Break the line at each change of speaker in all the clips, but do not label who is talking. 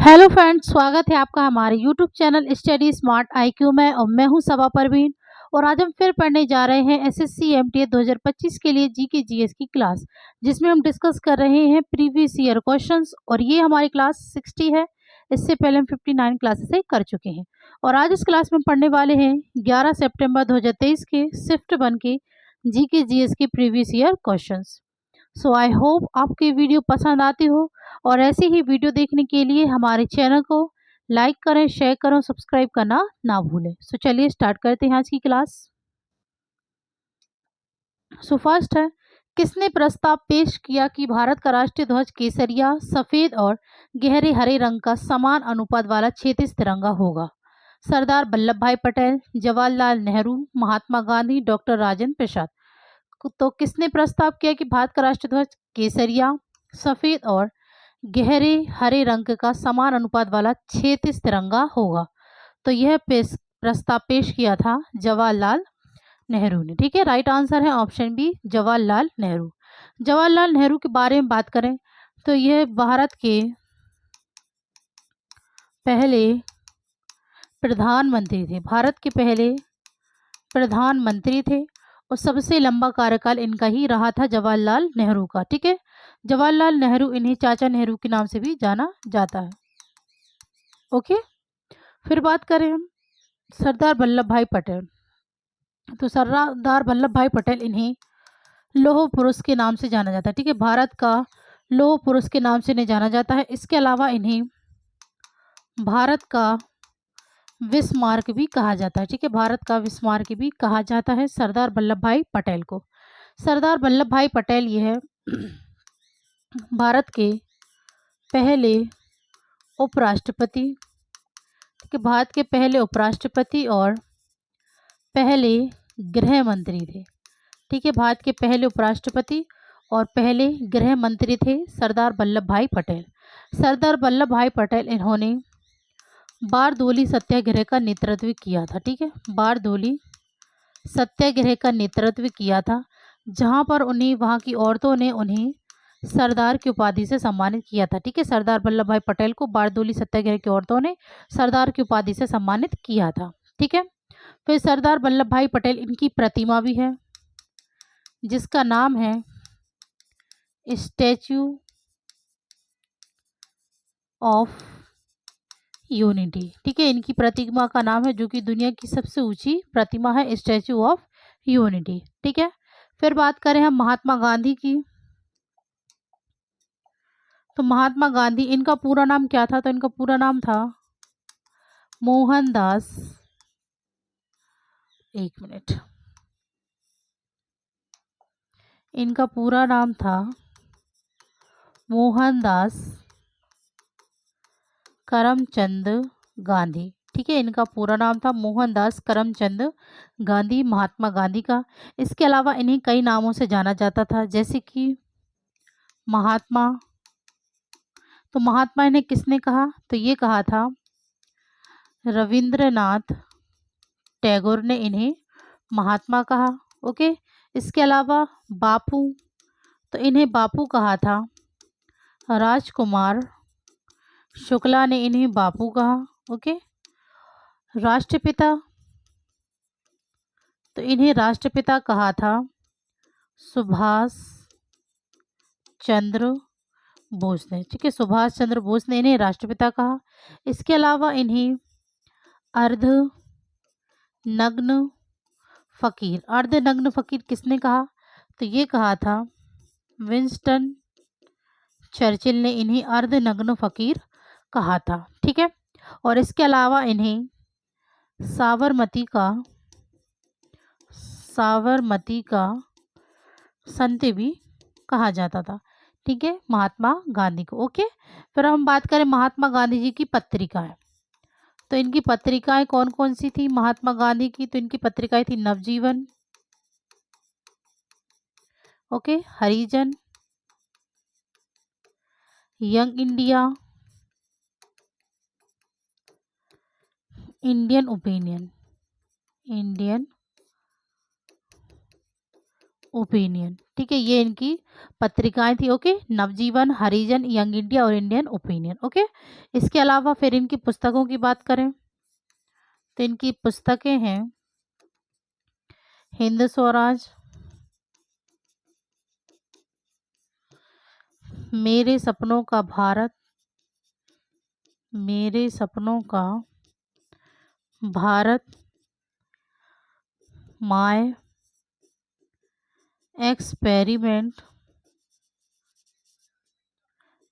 Hello friends, स्वागत है आपका हमारे YouTube channel study smart IQ में। और मैं हूं सबा परवीन। और आज हम फिर पढ़ने जा रहे हैं एसएससी एमटीए 2025 के लिए जीके जीएस की क्लास, जिसमें हम डिस्कस कर रहे हैं प्रीवियस ईयर क्वेश्चंस। और ये हमारी क्लास 60 है। इससे पहले हम 59 क्लासेस कर चुके हैं। और आज इस क्लास में पढ़ने वाले हैं 11 सितंबर 2023 के शिफ्ट 1 के जीके जीएस के previous year questions. So I hope आपको ये वीडियो पसंद आती हो। और ऐसी ही वीडियो देखने के लिए हमारे चैनल को लाइक करें, शेयर करें, सब्सक्राइब करना ना भूलें। सो चलिए स्टार्ट करते हैं आज की क्लास। सो फर्स्ट है, किसने प्रस्ताव पेश किया कि भारत का राष्ट्रीय ध्वज केसरिया, सफ़ेद और गहरे हरे रंग का समान अनुपात वाला क्षेत्रीय तिरंगा होगा? सरदार वल्लभ भाई पटेल, जवाहरलाल नेहरू, महात्मा गांधी, डॉक्टर राजेंद्र प्रसाद। तो किसने प्रस्ताव किया कि भारत का राष्ट्रीय ध्वज केसरिया, सफ़ेद और गहरे हरे रंग का समान अनुपात वाला क्षेत्रीय तिरंगा होगा? तो यह प्रस्ताव पेश किया था जवाहरलाल नेहरू ने। ठीक है, राइट आंसर है ऑप्शन बी, जवाहरलाल नेहरू। जवाहरलाल नेहरू के बारे में बात करें तो यह भारत के पहले प्रधानमंत्री थे। भारत के पहले प्रधानमंत्री थे और सबसे लंबा कार्यकाल इनका ही रहा था, जवाहरलाल नेहरू का। ठीक है, जवाहरलाल नेहरू, इन्हें चाचा नेहरू के नाम से भी जाना जाता है। ओके, फिर बात करें हम सरदार वल्लभ भाई पटेल। तो सरदार वल्लभ भाई पटेल, इन्हें लौह पुरुष के नाम से जाना जाता है। ठीक है, भारत का लौह पुरुष के नाम से इन्हें जाना जाता है। इसके अलावा इन्हें भारत का विस्मार्क भी कहा जाता है। ठीक है, भारत का विस्मार्क भी कहा जाता है सरदार वल्लभ भाई पटेल को। सरदार वल्लभ भाई पटेल ये है भारत के पहले उपराष्ट्रपति। ठीक है, भारत के पहले उपराष्ट्रपति और पहले गृह मंत्री थे। ठीक है, भारत के पहले उपराष्ट्रपति और पहले गृह मंत्री थे सरदार वल्लभ भाई पटेल। सरदार वल्लभ भाई पटेल, इन्होंने बारदोली सत्याग्रह का नेतृत्व किया था। ठीक है, बारदोली सत्याग्रह का नेतृत्व किया था, जहां पर उन्हें वहां की औरतों ने उन्हें सरदार की उपाधि से सम्मानित किया था। ठीक है, सरदार वल्लभ भाई पटेल को बारदोली सत्याग्रह की औरतों ने सरदार की उपाधि से सम्मानित किया था। ठीक है, फिर सरदार वल्लभ भाई पटेल, इनकी प्रतिमा भी है जिसका नाम है स्टैच्यू ऑफ यूनिटी। ठीक है, इनकी प्रतिमा का नाम है, जो कि दुनिया की सबसे ऊंची प्रतिमा है, स्टैच्यू ऑफ यूनिटी। ठीक है, फिर बात करें हम महात्मा गांधी की। तो महात्मा गांधी, इनका पूरा नाम क्या था? तो इनका पूरा नाम था मोहनदास, एक मिनट, इनका पूरा नाम था मोहनदास करमचंद गांधी। ठीक है, इनका पूरा नाम था मोहनदास करमचंद गांधी, महात्मा गांधी का। इसके अलावा इन्हें कई नामों से जाना जाता था, जैसे कि महात्मा। तो महात्मा इन्हें किसने कहा? तो ये कहा था रविंद्रनाथ टैगोर ने इन्हें महात्मा कहा। ओके, इसके अलावा बापू, तो इन्हें बापू कहा था राजकुमार शुक्ला ने इन्हें बापू कहा। ओके, राष्ट्रपिता, तो इन्हें राष्ट्रपिता कहा था सुभाष चंद्र बोस ने। ठीक है, सुभाष चंद्र बोस ने इन्हें राष्ट्रपिता कहा। इसके अलावा इन्हें अर्ध नग्न फकीर, अर्ध नग्न फकीर किसने कहा? तो ये कहा था विंस्टन चर्चिल ने इन्हें अर्ध नग्न फकीर कहा था। ठीक है, और इसके अलावा इन्हें साबरमती का संत भी कहा जाता था। ठीक है, महात्मा गांधी को। ओके, फिर हम बात करें महात्मा गांधी जी की पत्रिकाएं। तो इनकी पत्रिकाएं कौन कौन सी थी महात्मा गांधी की? तो इनकी पत्रिकाएं थी Navjivan, okay, Harijan, Young India, Indian Opinion Opinion, ठीक है, ये इनकी पत्रिकाएं थी। Okay, Navjivan, Harijan, Young India और इंडियन ओपिनियन। ओके, इसके अलावा फिर इनकी पुस्तकों की बात करें तो इनकी पुस्तकें हैं हिंद स्वराज, मेरे सपनों का भारत, मेरे सपनों का Bharat, my experiment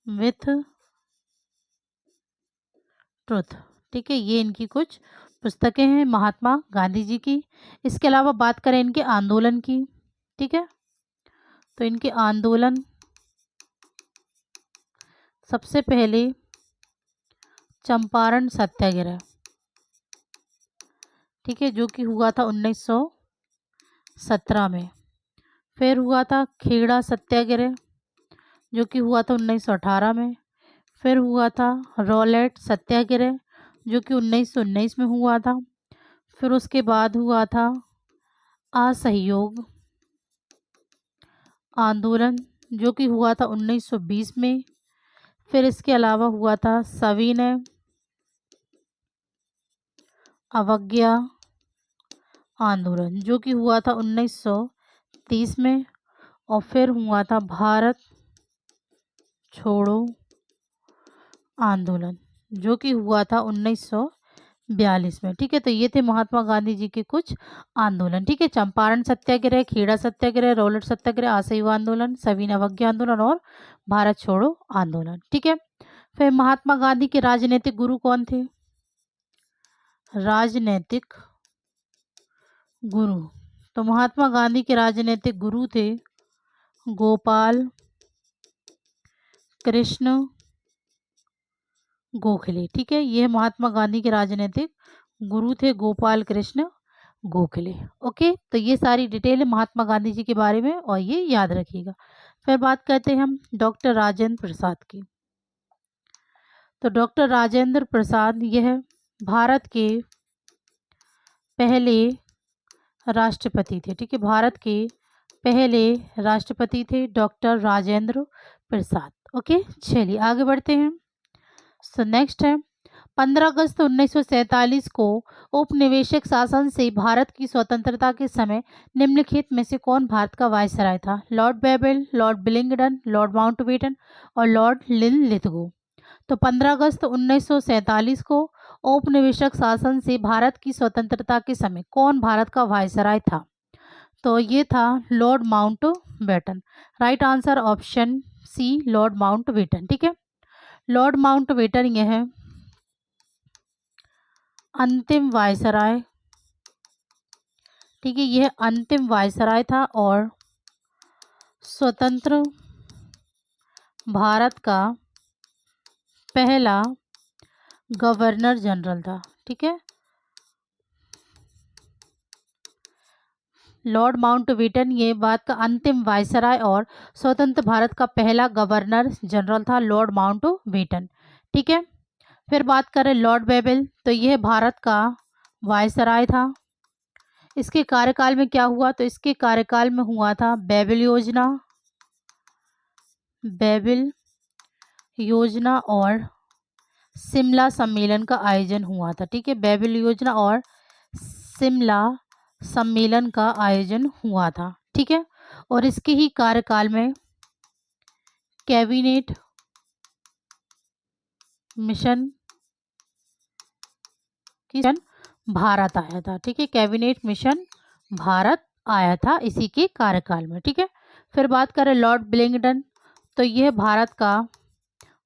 with truth, ठीक है, ये इनकी कुछ पुस्तकें हैं महात्मा गांधी जी की। इसके अलावा बात करें इनके आंदोलन की, ठीक है, तो इनके आंदोलन सबसे पहले चंपारण सत्याग्रह, ठीक है, जो कि हुआ था 1917 में। फिर हुआ था खेड़ा सत्याग्रह जो कि हुआ था 1918 में। फिर हुआ था रॉलेट सत्याग्रह जो कि 1919 में हुआ था। फिर उसके बाद हुआ था असहयोग आंदोलन जो कि हुआ था 1920 में। फिर इसके अलावा हुआ था सविनय अवज्ञा आंदोलन जो कि हुआ था 1930 में। और फिर हुआ था भारत छोड़ो आंदोलन जो कि हुआ था 1942 में, ठीक है। तो ये थे महात्मा गांधी जी के कुछ आंदोलन, ठीक है। चंपारण सत्याग्रह, खेड़ा सत्याग्रह, रॉलेट सत्याग्रह, असहयोग आंदोलन, सविनय अवज्ञा आंदोलन और भारत छोड़ो आंदोलन, ठीक है। फिर महात्मा गांधी के राजनीतिक गुरु कौन थे? राजनीतिक गुरु, तो महात्मा गांधी के राजनीतिक गुरु थे गोपाल कृष्ण गोखले, ठीक है। ये महात्मा गांधी के राजनीतिक गुरु थे गोपाल कृष्ण गोखले। ओके, तो ये सारी डिटेल है महात्मा गांधी जी के बारे में और ये याद रखिएगा। फिर बात करते हैं हम डॉक्टर राजेंद्र प्रसाद की। तो डॉक्टर राजेंद्र प्रसाद यह भारत के पहले राष्ट्रपति थे, ठीक है, भारत के पहले राष्ट्रपति थे डॉक्टर राजेंद्र प्रसाद। ओके, चलिए आगे बढ़ते हैं। सो नेक्स्ट है 15 अगस्त 1947 को औपनिवेशिक शासन से भारत की स्वतंत्रता के समय निम्नलिखित में से कौन भारत का वायसराय था? Lord Wavell, Lord Willingdon, Lord Mountbatten और लॉर्ड लिनलिथगो। तो 15 अगस्त 1947 को औपनिवेशिक शासन से भारत की स्वतंत्रता के समय कौन भारत का वायसराय था? तो ये था Lord Mountbatten. Right answer option C, Lord Mountbatten, ठीक है। लॉर्ड माउंटबेटन यह अंतिम वायसराय, ठीक है, यह अंतिम वायसराय था और स्वतंत्र भारत का पहला गवर्नर जनरल था, ठीक है। लॉर्ड माउंटबेटन ये बात का अंतिम वायसराय और स्वतंत्र भारत का पहला गवर्नर जनरल था लॉर्ड माउंटबेटन, ठीक है। फिर बात करें लॉर्ड बेबल, तो यह भारत का वायसराय था। इसके कार्यकाल में क्या हुआ? तो इसके कार्यकाल में हुआ था बेबल योजना, बेबल योजना और शिमला सम्मेलन का आयोजन हुआ था, ठीक है। बेबल योजना और शिमला सम्मेलन का आयोजन हुआ था, ठीक है। और इसके ही कार्यकाल में कैबिनेट मिशन भारत आया था, ठीक है। कैबिनेट मिशन भारत आया था इसी के कार्यकाल में, ठीक है। फिर बात करें लॉर्ड बिलिंगडन, तो यह भारत का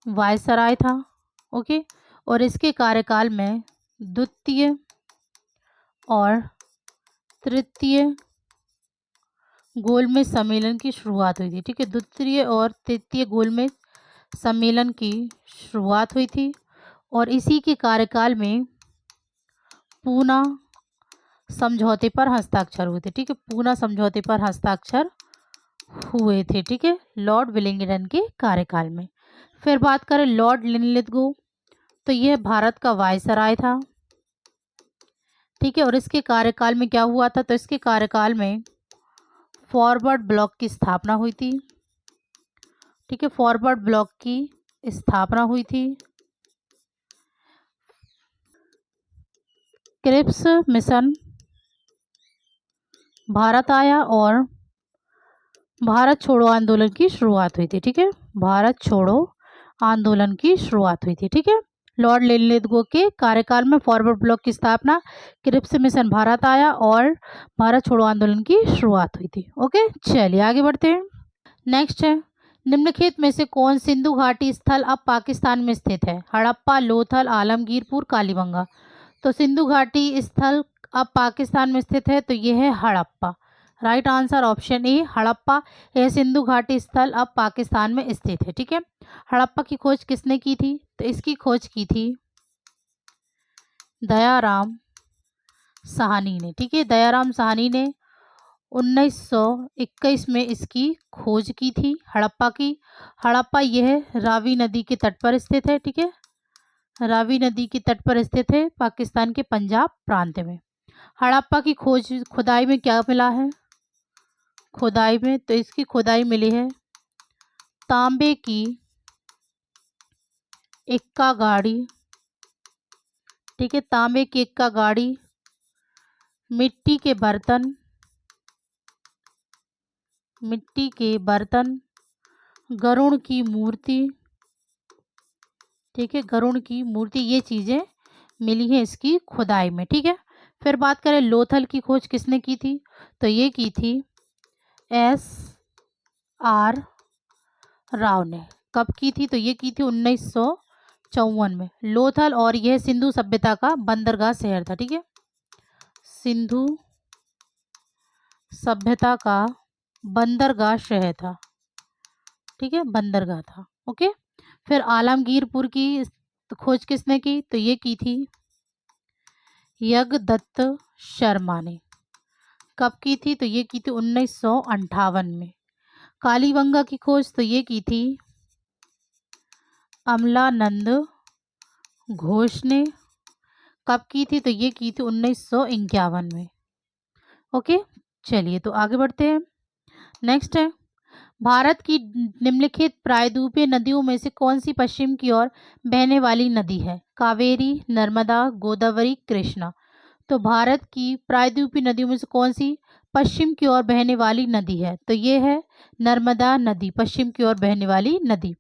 वायसराय था, ओके। और इसके कार्यकाल में द्वितीय और तृतीय गोलमेज सम्मेलन की शुरुआत हुई थी, ठीक है। द्वितीय और तृतीय गोलमेज सम्मेलन की शुरुआत हुई थी और इसी के कार्यकाल में पूना समझौते पर हस्ताक्षर हुए थे, ठीक है। पूना समझौते पर हस्ताक्षर हुए थे, ठीक है, लॉर्ड विलिंगडन के कार्यकाल में। फिर बात करें लॉर्ड लिनलिथगो, तो यह भारत का वायसराय था, ठीक है। और इसके कार्यकाल में क्या हुआ था? तो इसके कार्यकाल में फॉरवर्ड ब्लॉक की स्थापना हुई थी। ठीक है, फॉरवर्ड ब्लॉक की स्थापना हुई थी। क्रिप्स मिशन भारत आया और भारत छोड़ो आंदोलन की शुरुआत हुई थी। ठीक है, भारत छोड़ो आंदोलन की शुरुआत हुई थी। ठीक है, लॉर्ड लिनलिथगो के कार्यकाल में फॉरवर्ड ब्लॉक की स्थापना, क्रिप्स मिशन भारत आया और भारत छोड़ो आंदोलन की शुरुआत हुई थी। ओके, चलिए आगे बढ़ते हैं। नेक्स्ट है, निम्नलिखित में से कौन सिंधु घाटी स्थल अब पाकिस्तान में स्थित है? हड़प्पा, लोथल, आलमगीरपुर, कालीबंगा। तो सिंधु घाटी स्थल अब पाकिस्तान में स्थित है, तो ये है Harappa. Right answer option A Harappa. यह सिंधु घाटी स्थल अब पाकिस्तान में स्थित है। ठीक है, हड़प्पा की खोज किसने की थी? तो इसकी खोज की थी दयाराम साहनी ने। ठीक है, दयाराम साहनी ने 1921 में इसकी खोज की थी हड़प्पा की। हड़प्पा यह रावी नदी के तट पर स्थित है। ठीक है, रावी नदी के तट पर स्थित है, पाकिस्तान के पंजाब प्रांत में। हड़प्पा की खोज खुदाई में क्या मिला है? खुदाई में तो इसकी खुदाई मिली है तांबे की इक्का गाड़ी। ठीक है, तांबे की इक्का गाड़ी, मिट्टी के बर्तन, मिट्टी के बर्तन, गरुड़ की मूर्ति। ठीक है, गरुड़ की मूर्ति, ये चीज़ें मिली हैं इसकी खुदाई में। ठीक है, फिर बात करें लोथल की खोज किसने की थी? तो ये की थी S.R. राव ने। कब की थी? तो ये की थी 1954 में। लोथल और यह सिंधु सभ्यता का बंदरगाह शहर था। ठीक है, सिंधु सभ्यता का बंदरगाह शहर था। ठीक है, बंदरगाह था। ओके, फिर आलमगीरपुर की खोज किसने की? तो ये की थी यज्ञदत्त शर्मा ने। कब की थी? तो ये की थी 1958 में। कालीबंगा की खोज तो ये की थी अमलानंद घोष ने। कब की थी? तो ये की थी 1951 में। ओके, चलिए तो आगे बढ़ते हैं। नेक्स्ट है, भारत की निम्नलिखित प्रायद्वीपीय नदियों में से कौन सी पश्चिम की ओर बहने वाली नदी है? कावेरी, नर्मदा, गोदावरी, कृष्णा। तो भारत की प्रायद्वीपीय नदियों में से कौन सी पश्चिम की ओर बहने वाली नदी है? तो ये है नर्मदा नदी, पश्चिम की ओर बहने वाली नदी।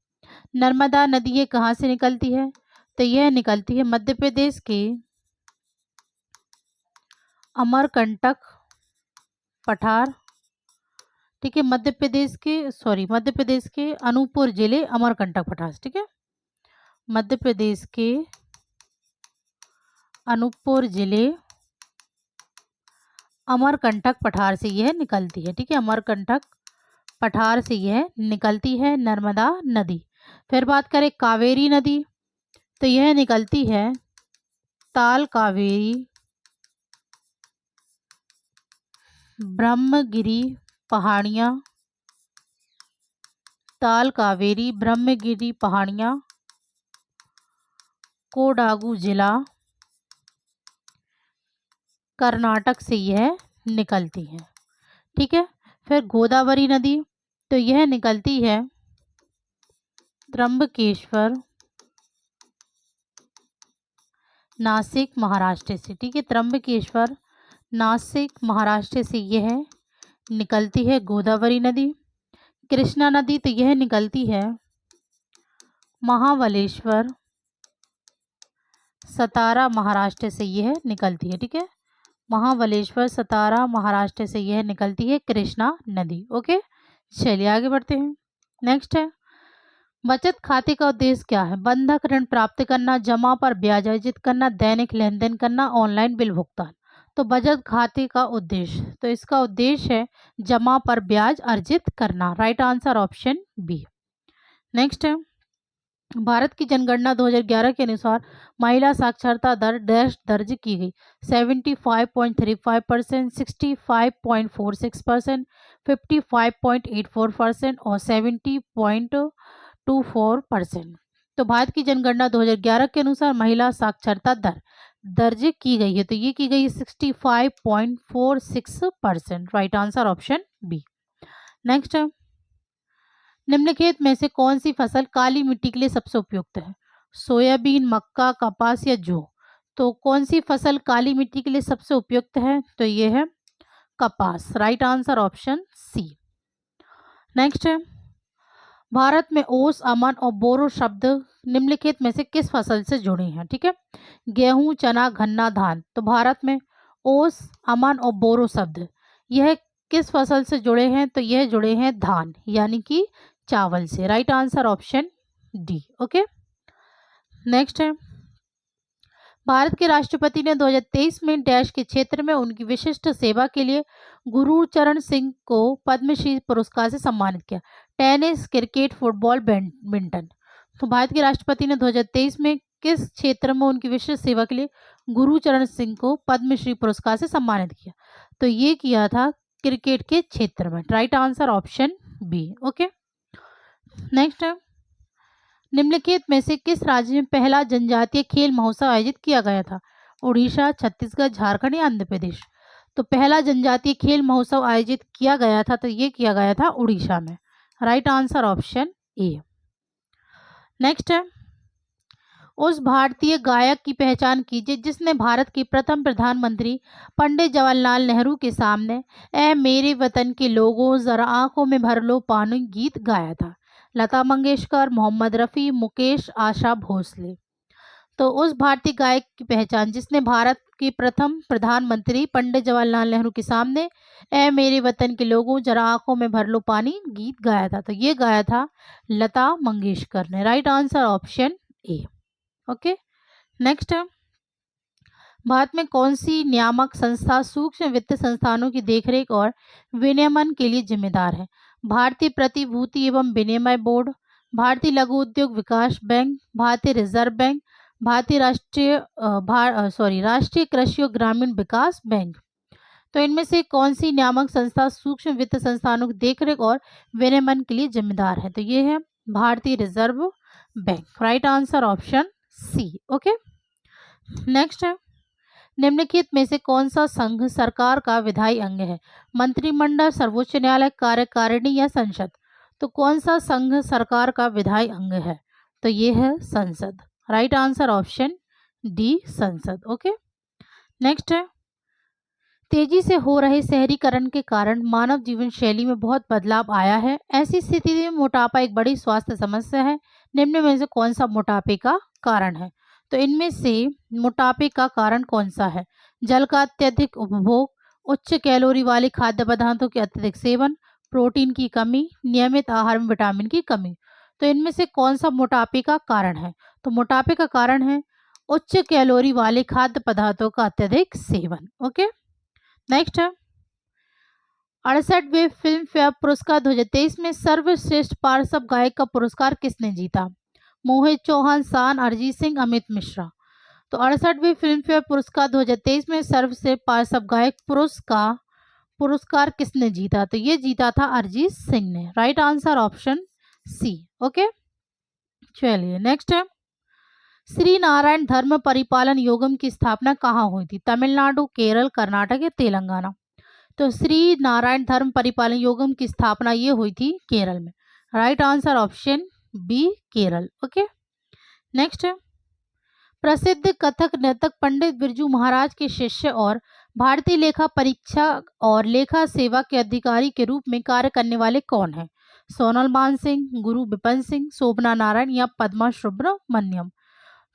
नर्मदा नदी ये कहाँ से निकलती है? तो यह निकलती है मध्य प्रदेश के अमरकंटक पठार। ठीक है, मध्य प्रदेश के अनूपपुर जिले अमरकंटक पठार। ठीक है, मध्य प्रदेश के अनूपपुर जिले अमरकंटक पठार से यह निकलती है। ठीक है, अमरकंटक पठार से यह निकलती है नर्मदा नदी। फिर बात करें कावेरी नदी, तो यह निकलती है ताल कावेरी, ब्रह्मगिरी पहाड़ियाँ, ताल कावेरी, ब्रह्मगिरी पहाड़ियाँ, कोडागू जिला, कर्नाटक से यह निकलती है। ठीक है, फिर गोदावरी नदी, तो यह निकलती है त्र्यंबकेश्वर, नासिक, महाराष्ट्र से। ठीक है, त्र्यंबकेश्वर, नासिक, महाराष्ट्र से यह निकलती है गोदावरी नदी। कृष्णा नदी, तो यह निकलती है महाबलेश्वर, सतारा, महाराष्ट्र से यह निकलती है। ठीक है, महाबलेश्वर, सतारा, महाराष्ट्र से यह निकलती है कृष्णा नदी। ओके, चलिए आगे बढ़ते हैं। नेक्स्ट है, बचत खाते का उद्देश्य क्या है? बंधक ऋण प्राप्त करना, जमा पर ब्याज अर्जित करना, दैनिक लेन देन करना, ऑनलाइन बिल भुगतान। तो बचत खाते का उद्देश्य, तो इसका उद्देश्य है जमा पर ब्याज अर्जित करना। Right answer option B. Next है, भारत की जनगणना 2011 के अनुसार महिला साक्षरता दर डैश दर्ज की गई। 75.35%, 65.46%, 55.84% और 70.24%। तो भारत की जनगणना 2011 के अनुसार महिला साक्षरता दर दर्ज की गई है, तो ये की गई 65.46%। Right answer option B. Next है, निम्नलिखित में से कौन सी फसल काली मिट्टी के लिए सबसे उपयुक्त है? सोयाबीन, मक्का, कपास या जौ? तो कौन सी फसल काली मिट्टी के लिए सबसे उपयुक्त है? तो ये है कपास। Right answer option C. Next है, भारत में ओस, अमन और बोरो शब्द निम्नलिखित में से किस फसल से जुड़े हैं? ठीक है, गेहूं, चना, गन्ना, धान। तो भारत में ओस, अमन और बोरो शब्द यह किस फसल से जुड़े हैं? तो यह जुड़े हैं धान यानी कि चावल से। Right answer option D. Okay, next है, भारत के राष्ट्रपति ने 2023 में डैश के क्षेत्र में उनकी विशिष्ट सेवा के लिए गुरुचरण सिंह को पद्मश्री पुरस्कार से सम्मानित किया? Tennis, cricket, football, badminton. तो भारत के राष्ट्रपति ने 2023 में किस क्षेत्र में उनकी विशिष्ट सेवा के लिए गुरुचरण सिंह को पद्मश्री पुरस्कार से सम्मानित किया? तो ये किया था क्रिकेट के क्षेत्र में। Right answer option B. Okay, next है, निम्नलिखित में से किस राज्य में पहला जनजातीय खेल महोत्सव आयोजित किया गया था? उड़ीसा, छत्तीसगढ़, झारखंड या आंध्र प्रदेश? तो पहला जनजातीय खेल महोत्सव आयोजित किया गया था, तो ये किया गया था उड़ीसा में। Right answer option A. Next है, उस भारतीय गायक की पहचान कीजिए जिसने भारत के प्रथम प्रधानमंत्री पंडित जवाहरलाल नेहरू के सामने ए मेरे वतन के लोगों जरा आंखों में भर लो पानी गीत गाया था? लता मंगेशकर, मोहम्मद रफ़ी, मुकेश, आशा भोसले। तो उस भारतीय गायक की पहचान जिसने भारत के प्रथम प्रधानमंत्री पंडित जवाहरलाल नेहरू के सामने ए मेरे वतन के लोगों जरा आंखों में भर लो पानी गीत गाया था, तो ये गाया था लता मंगेशकर ने। Right answer option A. Okay, next है, भारत में कौन सी नियामक संस्था सूक्ष्म वित्त संस्थानों की देखरेख और विनियमन के लिए जिम्मेदार है? भारतीय प्रतिभूति एवं विनिमय बोर्ड, भारतीय लघु उद्योग विकास बैंक, भारतीय रिजर्व बैंक, भारतीय राष्ट्रीय कृषि और ग्रामीण विकास बैंक। तो इनमें से कौन सी नियामक संस्था सूक्ष्म वित्त संस्थानों की देखरेख और विनियमन के लिए जिम्मेदार है? तो ये है भारतीय reserve bank. Right answer option C. Okay, next है, निम्नलिखित में से कौन सा संघ सरकार का विधायी अंग है? मंत्रिमंडल, सर्वोच्च न्यायालय, कार्यकारिणी या संसद? तो कौन सा संघ सरकार का विधायी अंग है? तो ये है संसद। राइट आंसर ऑप्शन डी, संसद। ओके, नेक्स्ट है, तेजी से हो रहे शहरीकरण के कारण मानव जीवन शैली में बहुत बदलाव आया है। ऐसी स्थिति में मोटापा एक बड़ी स्वास्थ्य समस्या है। निम्न में से कौन सा मोटापे का कारण है? तो इनमें से मोटापे का कारण कौन सा है? जल का अत्यधिक उपभोग, उच्च कैलोरी वाले खाद्य पदार्थों के अत्यधिक सेवन, प्रोटीन की कमी, नियमित आहार में विटामिन की कमी। तो इनमें से कौन सा मोटापे का कारण है? तो मोटापे का कारण है उच्च कैलोरी वाले खाद्य पदार्थों का अत्यधिक सेवन। ओके, नेक्स्ट है, 68वें फिल्म फेयर पुरस्कार 2023 में सर्वश्रेष्ठ पार्श्व गायक का पुरस्कार किसने जीता? मोहित चौहान, शान, अरिजीत सिंह, अमित मिश्रा। तो 68वें फिल्म फेयर पुरस्कार 2023 में सर्वश्रेष्ठ पार्श्व गायक पुरस्कार किसने जीता? तो ये जीता था अरिजीत सिंह ने। Right answer option C. Okay, चलिए नेक्स्ट है, श्री नारायण धर्म परिपालन योगम की स्थापना कहाँ हुई थी? तमिलनाडु, केरल, कर्नाटक या तेलंगाना? तो श्री नारायण धर्म परिपालन योगम की स्थापना ये हुई थी केरल में। Right answer option B, Kerala. Okay, next है, प्रसिद्ध कथक नर्तक पंडित बिरजू महाराज के शिष्य और भारतीय लेखा परीक्षा और लेखा सेवा के अधिकारी के रूप में कार्य करने वाले कौन हैं? सोनल मानसिंह, गुरु विपिन सिंह, शोभना नारायण या पद्मा सुब्रमण्यम?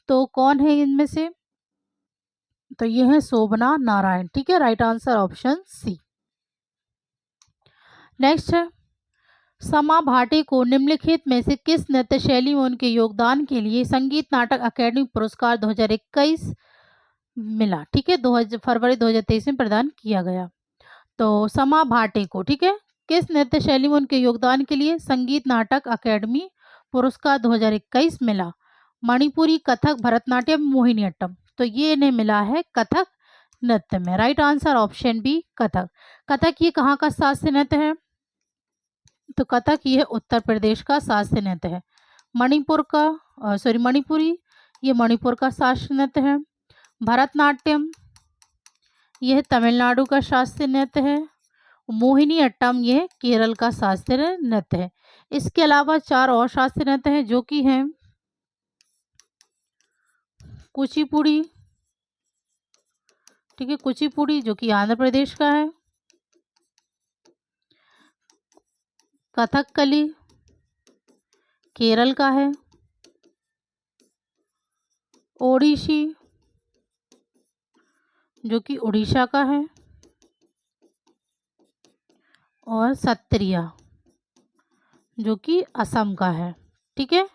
तो कौन है इनमें से? तो ये है शोभना नारायण। ठीक है, right answer option C. Next है, समा भाटी को निम्नलिखित में से किस नृत्य शैली में उनके योगदान के लिए संगीत नाटक अकेडमी पुरस्कार 2021 मिला? ठीक है, फरवरी 2023 में प्रदान किया गया। तो समा भाटी को, ठीक है, किस नृत्य शैली में उनके योगदान के लिए संगीत नाटक अकेडमी पुरस्कार 2021 मिला? मणिपुरी, कथक, भरतनाट्यम, मोहिनीअट्टम? तो ये इन्हें मिला है कथक नृत्य में। Right answer option B, Kathak. Kathak ये कहाँ का शास्त्रीय नृत्य है? तो कथक ये उत्तर प्रदेश का शास्त्रीय नृत्य है। मणिपुरी ये मणिपुर का शास्त्रीय नृत्य है। भरतनाट्यम यह तमिलनाडु का शास्त्रीय नृत्य है। मोहिनी अट्टम ये केरल का शास्त्रीय नृत्य है। इसके अलावा 4 और शास्त्रीय नृत्य हैं जो कि हैं कुचिपुड़ी, ठीक है, कुचिपुड़ी जो कि आंध्र प्रदेश का है, कथकली केरल का है, ओडिसी जो कि उड़ीसा का है, और सत्रिया जो कि असम का है। ठीक है,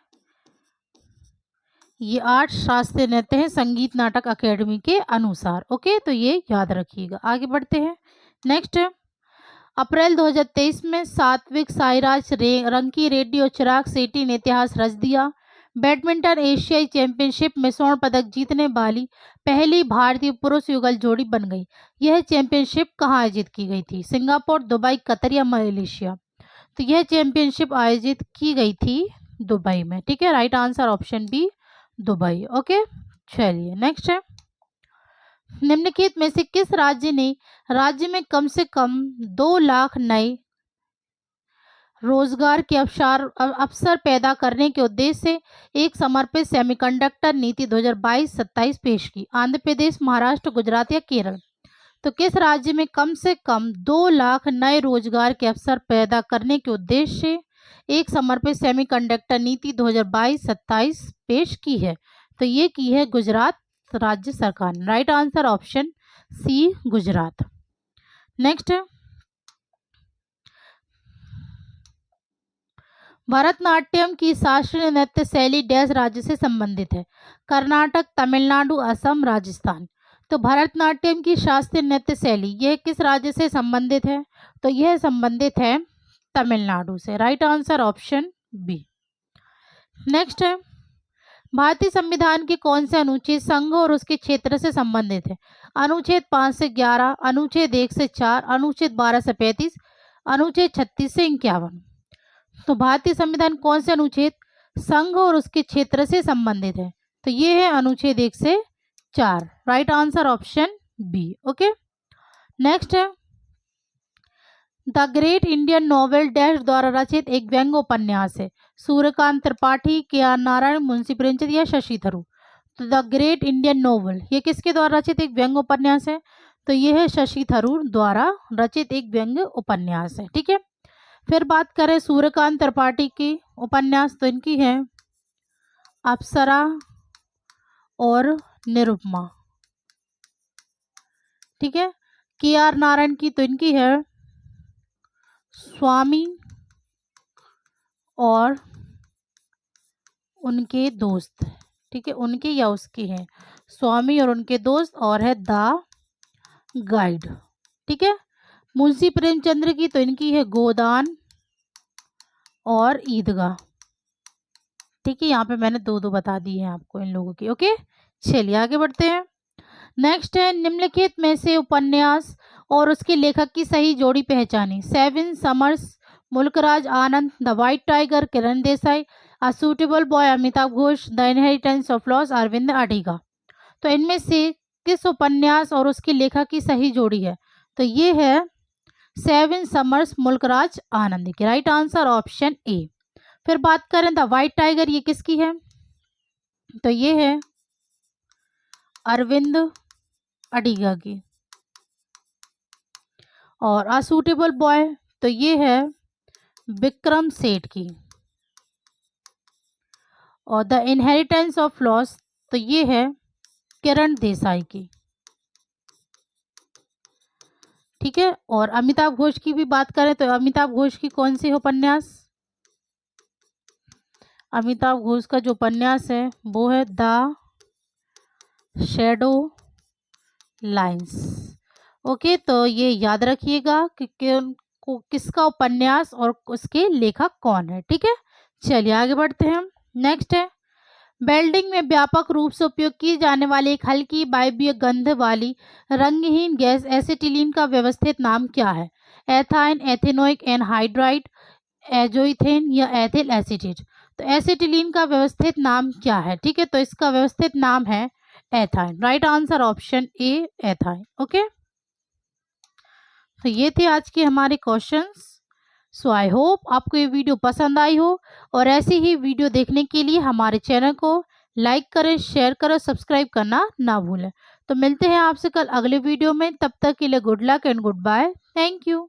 ये 8 शास्त्रीय नृत्य हैं संगीत नाटक अकेडमी के अनुसार। ओके, तो ये याद रखिएगा। आगे बढ़ते हैं। नेक्स्ट, अप्रैल 2023 में सात्विक साईराज रंकी रेड्डी और चिराग शेट्टी ने इतिहास रच दिया। बैडमिंटन एशियाई चैंपियनशिप में स्वर्ण पदक जीतने वाली पहली भारतीय पुरुष युगल जोड़ी बन गई। यह चैंपियनशिप कहाँ आयोजित की गई थी? सिंगापुर, दुबई, कतर या मलेशिया? तो यह चैंपियनशिप आयोजित की गई थी दुबई में। ठीक है, right answer option B Dubai. Okay, चलिए नेक्स्ट है, निम्नलिखित में से किस राज्य में कम से कम 2 लाख नए रोजगार के अवसर पैदा करने के उद्देश्य से एक समर्पित सेमीकंडक्टर नीति 2022-27 पेश की? आंध्र प्रदेश, महाराष्ट्र, गुजरात या केरल? तो किस राज्य में कम से कम 2 लाख नए रोजगार के अवसर पैदा करने के उद्देश्य से एक समर्पित सेमीकंडक्टर नीति 2022-27 पेश की है? तो ये की है गुजरात राज्य सरकार ने। Right answer option C Gujarat. Next, Bharatanatyam की शास्त्रीय नृत्य शैली डैश राज्य से संबंधित है? कर्नाटक, तमिलनाडु, असम, राजस्थान? तो भरतनाट्यम की शास्त्रीय नृत्य शैली यह किस राज्य से संबंधित है? तो यह संबंधित है तमिलनाडु से। Right answer option B. Next है, भारतीय संविधान के कौन से अनुच्छेद संघ और उसके क्षेत्र से संबंधित है? अनुच्छेद 5 से 11, अनुच्छेद 1 से 4, अनुच्छेद 12 से 35, अनुच्छेद 36 से 51? तो भारतीय संविधान कौन से अनुच्छेद संघ और उसके क्षेत्र से संबंधित है? तो ये है अनुच्छेद 1 से 4। Right answer option B. Okay, next है, the great Indian novel dash द्वारा रचित एक व्यंग उपन्यास है? सूर्यकांत त्रिपाठी, के आर नारायण, मुंशी प्रेमचंद या शशि थरूर? तो द ग्रेट इंडियन नॉवेल ये किसके द्वारा रचित एक व्यंग उपन्यास है? तो यह है शशि थरूर द्वारा रचित एक व्यंग उपन्यास है। ठीक है, फिर बात करें सूर्यकांत त्रिपाठी की उपन्यास, तो इनकी है अप्सरा और निरुपमा। ठीक है, के आर नारायण की तो इनकी है स्वामी और उनके दोस्त। ठीक है, उनके या उसके हैं स्वामी और उनके दोस्त, और है द गाइड। ठीक है, मुंशी प्रेमचंद्र की तो इनकी है गोदान और ईदगाह। ठीक है, यहाँ पे मैंने 2-2 बता दी है आपको इन लोगों की। ओके, चलिए आगे बढ़ते हैं। नेक्स्ट है, निम्नलिखित में से उपन्यास और उसके लेखक की सही जोड़ी पहचानी? 7 summers Mulk Raj Anand, the white tiger Kiran Desai, a suitable boy Amitabh Ghosh, the inheritance of loss Arvind Adiga? तो इनमें से किस उपन्यास और उसके लेखक की सही जोड़ी है? तो ये है 7 समर्स मुल्कराज आनंद की। Right answer option A. फिर बात करें द व्हाइट टाइगर, ये किसकी है? तो ये है अरविंद अडिगा की। और अ सूटेबल बॉय तो ये है विक्रम सेठ की। और द इनहेरिटेंस ऑफ लॉस तो ये है किरण देसाई की। ठीक है, और अमिताभ घोष की भी बात करें तो अमिताभ घोष की कौन सी उपन्यास? अमिताभ घोष का जो उपन्यास है वो है द शैडो लाइन्स। ओके, तो ये याद रखिएगा कि किसका उपन्यास और उसके लेखक कौन है। ठीक है, चलिए आगे बढ़ते हैं। नेक्स्ट है, वेल्डिंग में व्यापक रूप से उपयोग की जाने वाली एक हल्की वायवीय गंध वाली रंगहीन गैस एसिटिलीन का व्यवस्थित नाम क्या है? एथाइन, एथेनोइक एनहाइड्राइड, एजोइथेन या एथिल एसीटेट? तो एसिटिलीन का व्यवस्थित नाम क्या है? ठीक है, तो इसका व्यवस्थित नाम है ethyne. Right answer option A ethyne. Okay, तो ये थे आज के हमारे क्वेश्चंस। सो आई होप आपको ये वीडियो पसंद आई हो, और ऐसी ही वीडियो देखने के लिए हमारे चैनल को लाइक करें, शेयर करें, सब्सक्राइब करना ना भूलें। तो मिलते हैं आपसे कल अगले वीडियो में, तब तक के लिए good luck and goodbye. Thank you.